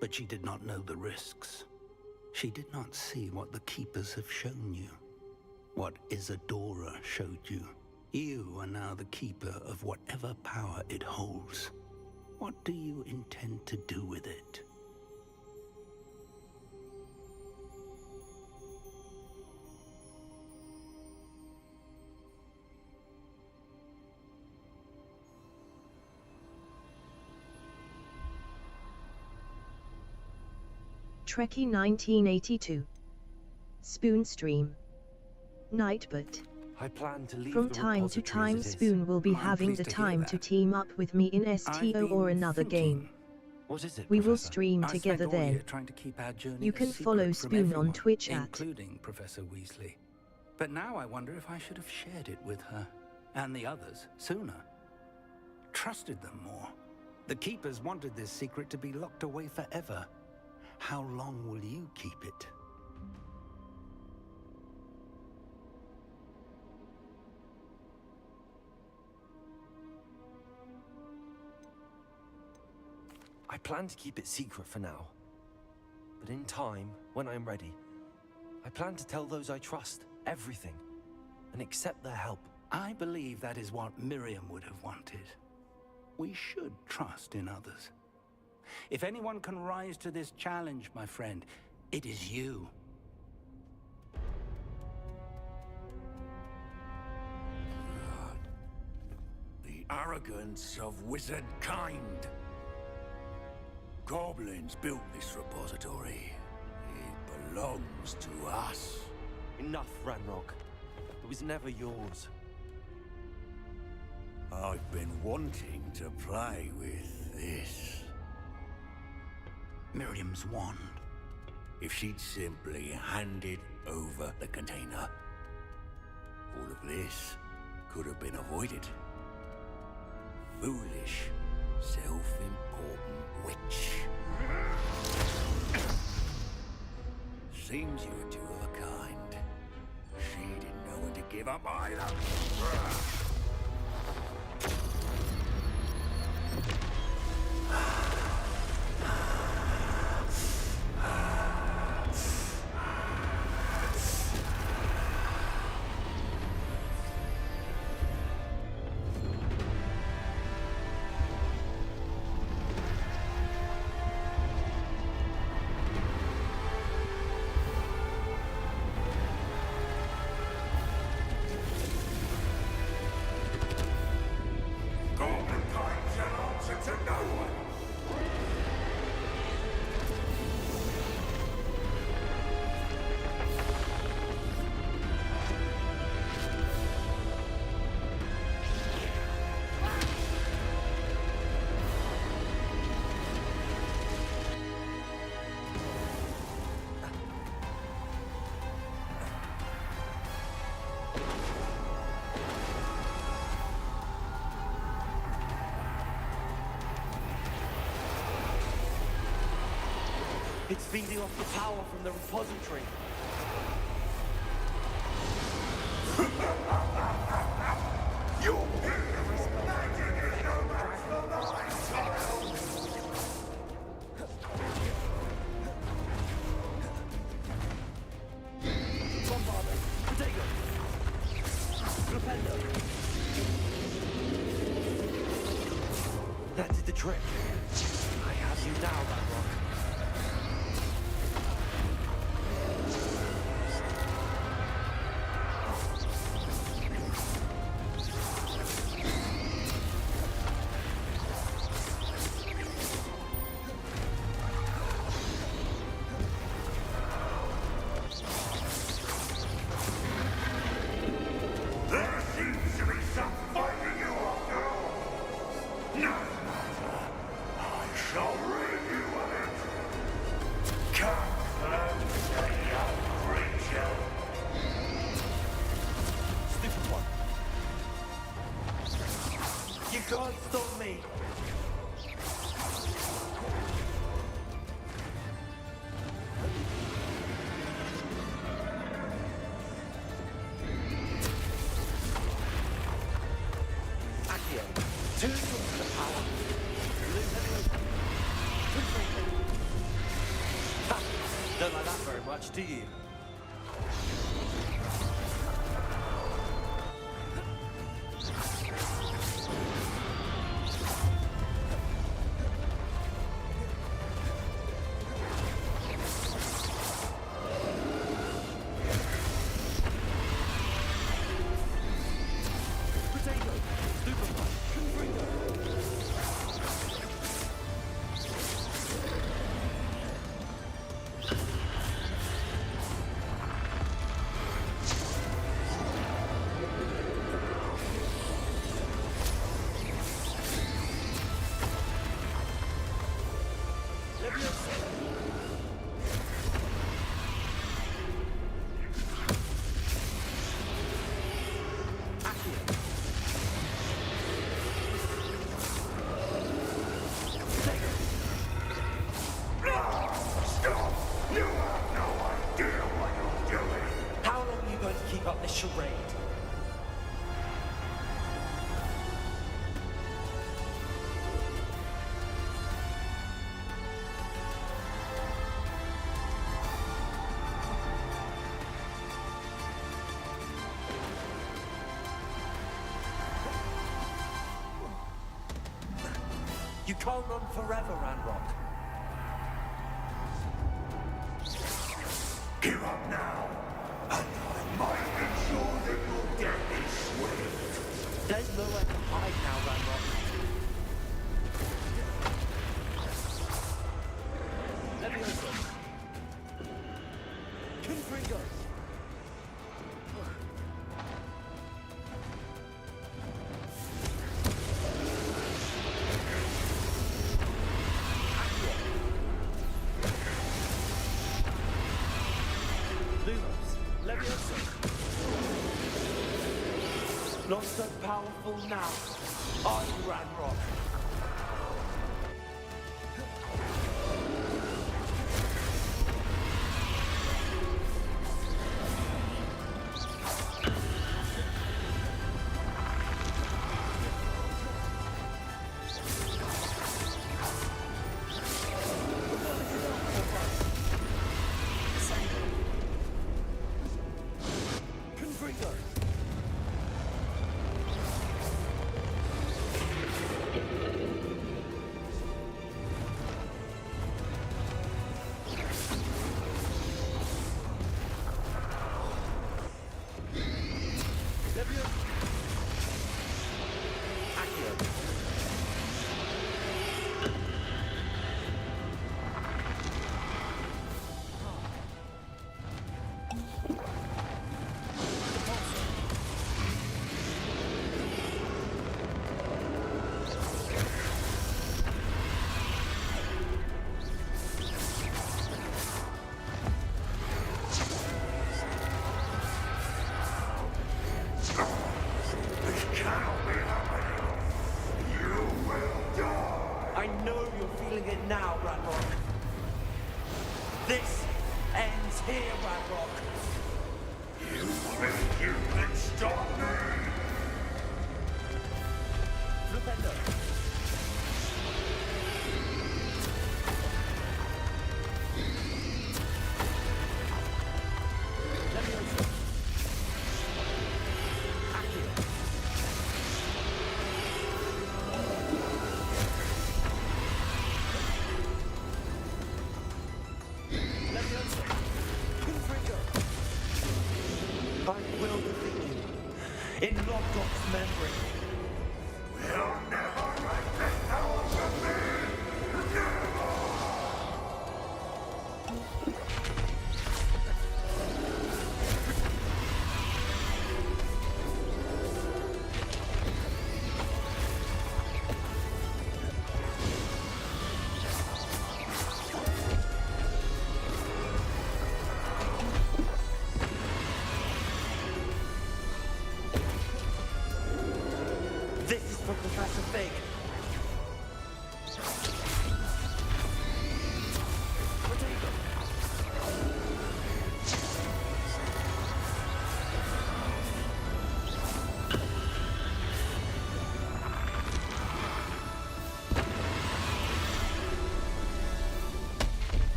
But she did not know the risks. She did not see what the Keepers have shown you. What Isadora showed you. You are now the Keeper of whatever power it holds. What do you intend to do with it? Trekkie 1982. Spoon Stream. Nightbot. I plan to leave From the time to repository time as it is. Spoon will be I'm having pleased the to hear time that. to team up with me in I've STO been or another thinking. game. What is it, We will Professor? stream I together spent all year then. trying to keep our journey You a can secret follow from Spoon on everyone, Twitch at including Professor Weasley. But now I wonder if I should have shared it with her and the others sooner. Trusted them more. The Keepers wanted this secret to be locked away forever. How long will you keep it? I plan to keep it secret for now. But in time, when I'm ready, I plan to tell those I trust everything and accept their help. I believe that is what Miriam would have wanted. We should trust in others. If anyone can rise to this challenge, my friend, it is you. The arrogance of wizard kind. Goblins built this repository. It belongs to us. Enough, Ranrock. It was never yours. I've been wanting to play with this. Miriam's wand. If she'd simply handed over the container, all of this could have been avoided. Foolish, self-important witch. Seems you were two of a kind. She didn't know when to give up either. It's feeding off the power from the repository. Bombarder, Protego, Flipendo. That did the trick. I have you now, Ranrock. There seems to be some fighting you after all. No matter. I shall rid you Don't like that very much, do you? Charade. You can't run forever, Ranrock. Give up now, and I might ensure that your death is swift. There's nowhere to hide now, Ranrock. Leviosa. Confringo. Not so powerful now, are you, Ranrock? Now, Ranrock. This ends here, Ranrock. You think you can stop me? Flipendo. Leviosa. Accio. I will defeat you in Logdok's memory. We'll never let this house of me! Never!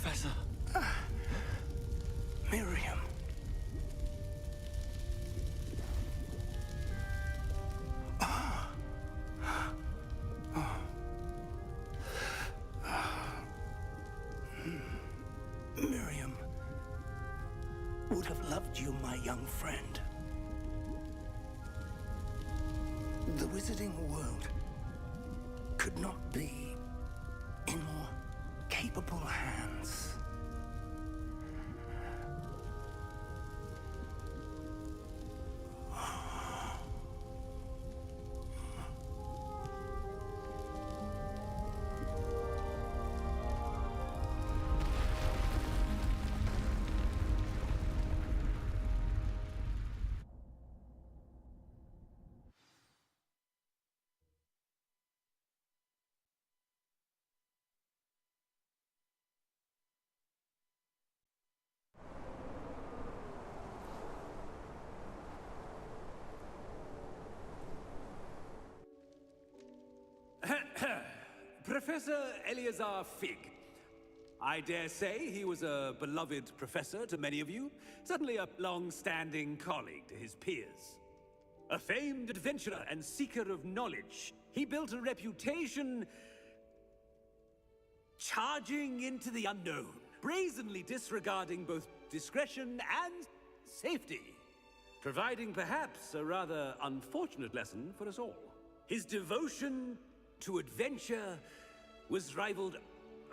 Professor. Miriam. Miriam would have loved you, my young friend. The wizarding world could not be in more capable hands. Professor Eleazar Fig. I dare say he was a beloved professor to many of you, certainly a long-standing colleague to his peers. A famed adventurer and seeker of knowledge, he built a reputation charging into the unknown, brazenly disregarding both discretion and safety, providing perhaps a rather unfortunate lesson for us all. His devotion to adventure was rivaled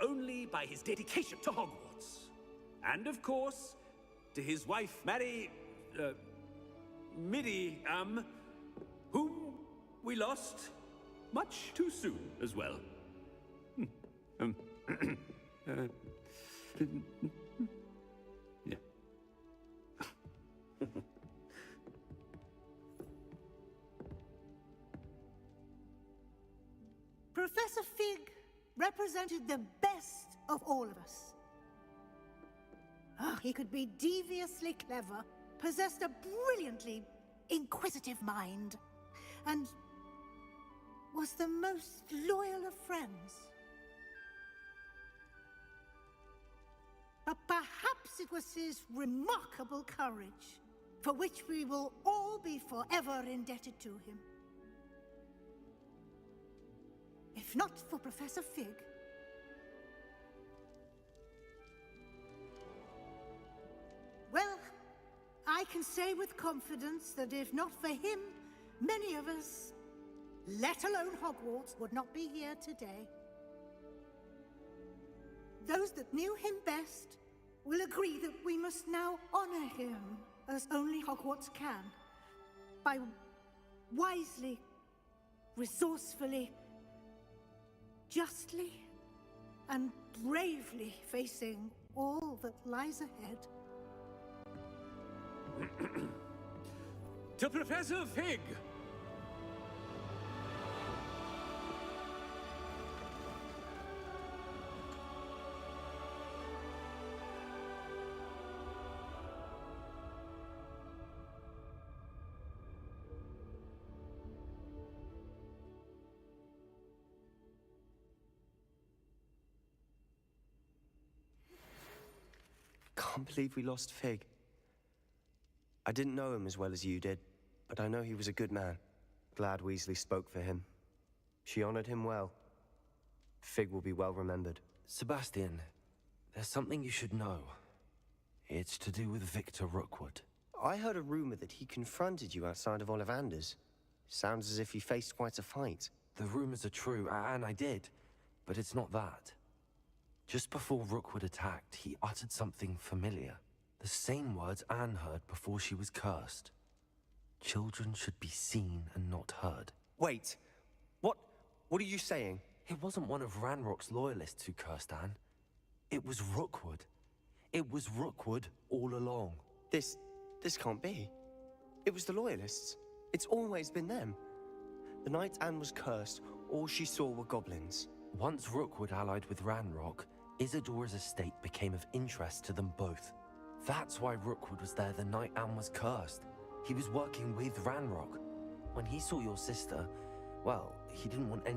only by his dedication to Hogwarts. And of course, to his wife, Miriam, whom we lost much too soon as well. Yeah. Professor Fig represented the best of all of us. He could be deviously clever, possessed a brilliantly inquisitive mind, and was the most loyal of friends. But perhaps it was his remarkable courage, for which we will all be forever indebted to him. If not for Professor Fig, well, I can say with confidence that if not for him, many of us, let alone Hogwarts, would not be here today. Those that knew him best will agree that we must now honor him as only Hogwarts can, by wisely, resourcefully, justly, and bravely facing all that lies ahead. To Professor Fig! Can't believe we lost Fig. I didn't know him as well as you did, but I know he was a good man. Glad Weasley spoke for him. She honored him well. Fig will be well remembered. Sebastian, there's something you should know. It's to do with Victor Rookwood. I heard a rumor that he confronted you outside of Ollivander's. Sounds as if he faced quite a fight. The rumors are true, and I did, but it's not that. Just before Rookwood attacked, he uttered something familiar. The same words Anne heard before she was cursed. Children should be seen and not heard. Wait, what are you saying? It wasn't one of Ranrock's loyalists who cursed Anne. It was Rookwood. It was Rookwood all along. This can't be. It was the Loyalists. It's always been them. The night Anne was cursed, all she saw were goblins. Once Rookwood allied with Ranrock, Isadora's estate became of interest to them both. That's why Rookwood was there the night Anne was cursed. He was working with Ranrock. When he saw your sister, well, he didn't want any